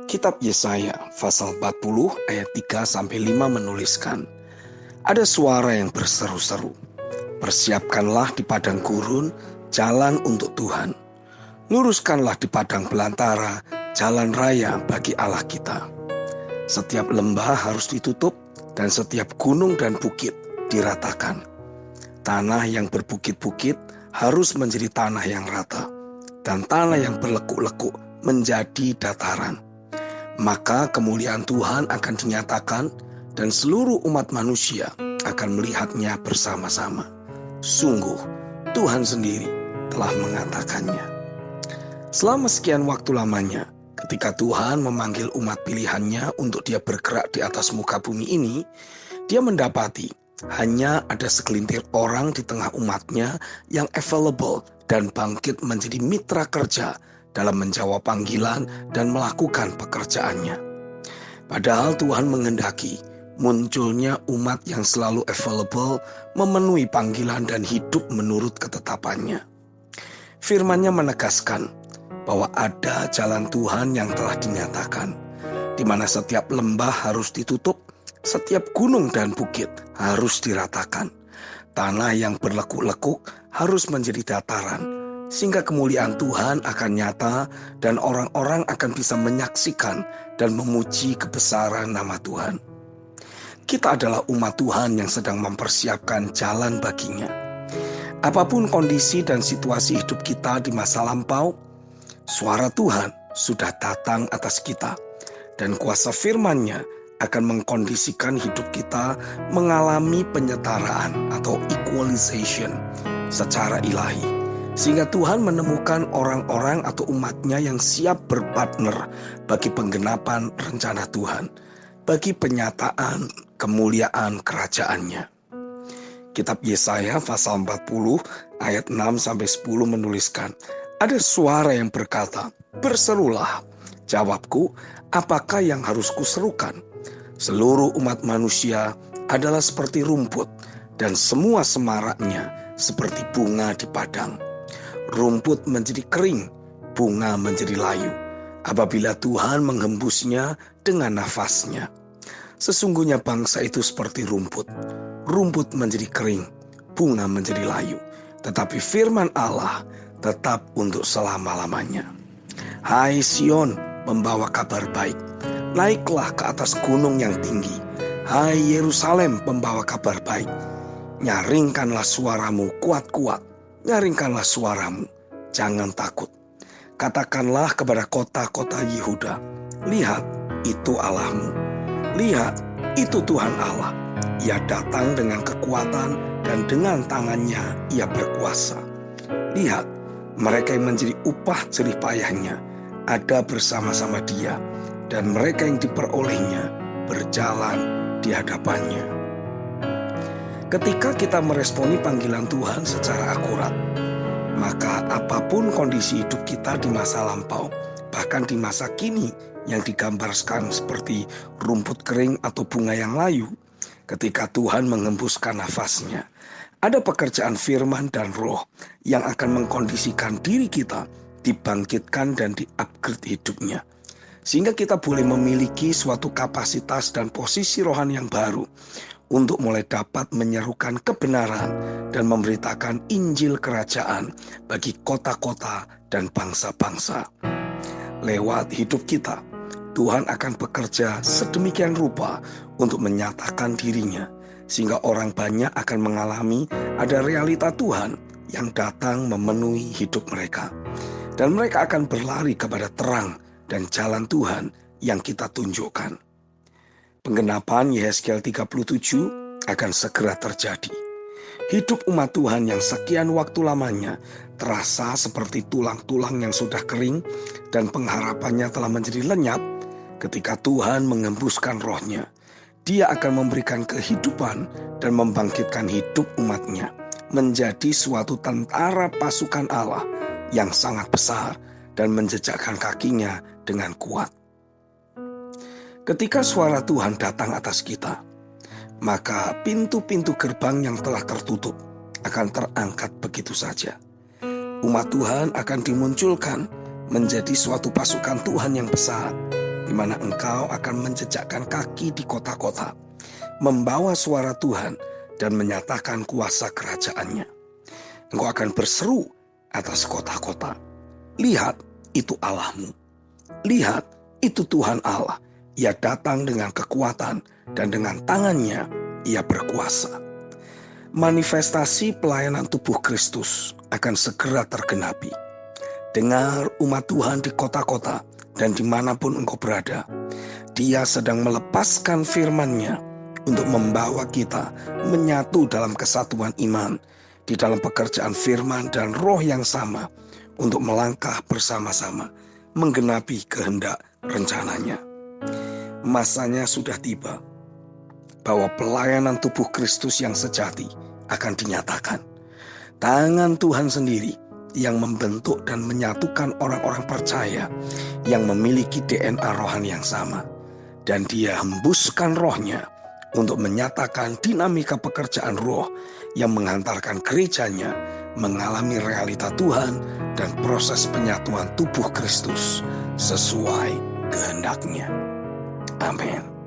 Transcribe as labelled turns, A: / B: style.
A: Kitab Yesaya pasal 40 ayat 3-5 menuliskan, ada suara yang berseru-seru, persiapkanlah di padang gurun jalan untuk Tuhan. Luruskanlah di padang belantara jalan raya bagi Allah kita. Setiap lembah harus ditutup dan setiap gunung dan bukit diratakan. Tanah yang berbukit-bukit harus menjadi tanah yang rata, dan tanah yang berlekuk-lekuk menjadi dataran. Maka kemuliaan Tuhan akan dinyatakan dan seluruh umat manusia akan melihatnya bersama-sama. Sungguh, Tuhan sendiri telah mengatakannya. Selama sekian waktu lamanya, ketika Tuhan memanggil umat pilihannya untuk dia bergerak di atas muka bumi ini, dia mendapati hanya ada segelintir orang di tengah umatnya yang available dan bangkit menjadi mitra kerja dalam menjawab panggilan dan melakukan pekerjaannya. Padahal Tuhan menghendaki munculnya umat yang selalu available, memenuhi panggilan dan hidup menurut ketetapannya. Firman-Nya menegaskan bahwa ada jalan Tuhan yang telah dinyatakan, di mana setiap lembah harus ditutup, setiap gunung dan bukit harus diratakan. Tanah yang berlekuk-lekuk harus menjadi dataran, sehingga kemuliaan Tuhan akan nyata dan orang-orang akan bisa menyaksikan dan memuji kebesaran nama Tuhan. Kita adalah umat Tuhan yang sedang mempersiapkan jalan baginya. Apapun kondisi dan situasi hidup kita di masa lampau, suara Tuhan sudah datang atas kita, dan kuasa firman-Nya akan mengkondisikan hidup kita mengalami penyetaraan atau equalization secara ilahi, sehingga Tuhan menemukan orang-orang atau umat-Nya yang siap berpartner bagi penggenapan rencana Tuhan, bagi penyataan kemuliaan kerajaan-Nya. Kitab Yesaya pasal 40 ayat 6-10 menuliskan, ada suara yang berkata, berserulah. Jawabku, apakah yang harus kuserukan? Seluruh umat manusia adalah seperti rumput, dan semua semaraknya seperti bunga di padang. Rumput menjadi kering, bunga menjadi layu, apabila Tuhan menghembusnya dengan nafas-Nya. Sesungguhnya bangsa itu seperti rumput. Rumput menjadi kering, bunga menjadi layu, tetapi firman Allah tetap untuk selama-lamanya. Hai Sion, membawa kabar baik. Naiklah ke atas gunung yang tinggi. Hai Yerusalem, membawa kabar baik. Nyaringkanlah suaramu kuat-kuat. Nyaringkanlah suaramu, jangan takut. Katakanlah kepada kota-kota Yehuda, lihat, itu Allahmu. Lihat, itu Tuhan Allah. Ia datang dengan kekuatan dan dengan tangannya Ia berkuasa. Lihat, mereka yang menjadi upah jerih payahnya ada bersama-sama Dia, dan mereka yang diperolehnya berjalan di hadapannya. Ketika kita meresponi panggilan Tuhan secara akurat, maka apapun kondisi hidup kita di masa lampau, bahkan di masa kini yang digambarkan seperti rumput kering atau bunga yang layu, ketika Tuhan menghembuskan nafas-Nya, ada pekerjaan firman dan roh yang akan mengkondisikan diri kita dibangkitkan dan di-upgrade hidupnya, sehingga kita boleh memiliki suatu kapasitas dan posisi rohani yang baru untuk mulai dapat menyerukan kebenaran dan memberitakan Injil Kerajaan bagi kota-kota dan bangsa-bangsa. Lewat hidup kita, Tuhan akan bekerja sedemikian rupa untuk menyatakan diri-Nya, sehingga orang banyak akan mengalami ada realita Tuhan yang datang memenuhi hidup mereka. Dan mereka akan berlari kepada terang dan jalan Tuhan yang kita tunjukkan. Penggenapan Yehezkiel 37 akan segera terjadi. Hidup umat Tuhan yang sekian waktu lamanya terasa seperti tulang-tulang yang sudah kering dan pengharapannya telah menjadi lenyap. Ketika Tuhan mengembuskan roh-Nya, Dia akan memberikan kehidupan dan membangkitkan hidup umat-Nya menjadi suatu tentara pasukan Allah yang sangat besar dan menjejakkan kakinya dengan kuat. Ketika suara Tuhan datang atas kita, maka pintu-pintu gerbang yang telah tertutup akan terangkat begitu saja. Umat Tuhan akan dimunculkan menjadi suatu pasukan Tuhan yang besar, di mana engkau akan menjejakkan kaki di kota-kota, membawa suara Tuhan dan menyatakan kuasa kerajaan-Nya. Engkau akan berseru atas kota-kota, lihat, itu Allahmu. Lihat, itu Tuhan Allah. Ia datang dengan kekuatan dan dengan tangannya Ia berkuasa. Manifestasi pelayanan tubuh Kristus akan segera tergenapi. Dengar umat Tuhan di kota-kota dan dimanapun engkau berada. Dia sedang melepaskan firman-Nya untuk membawa kita menyatu dalam kesatuan iman, di dalam pekerjaan firman dan roh yang sama, untuk melangkah bersama-sama, menggenapi kehendak rencananya. Masanya sudah tiba, bahwa pelayanan tubuh Kristus yang sejati akan dinyatakan. Tangan Tuhan sendiri yang membentuk dan menyatukan orang-orang percaya yang memiliki DNA rohani yang sama. Dan Dia hembuskan roh-Nya untuk menyatakan dinamika pekerjaan roh yang menghantarkan gerejanya mengalami realita Tuhan dan proses penyatuan tubuh Kristus sesuai kehendak-Nya. Amin.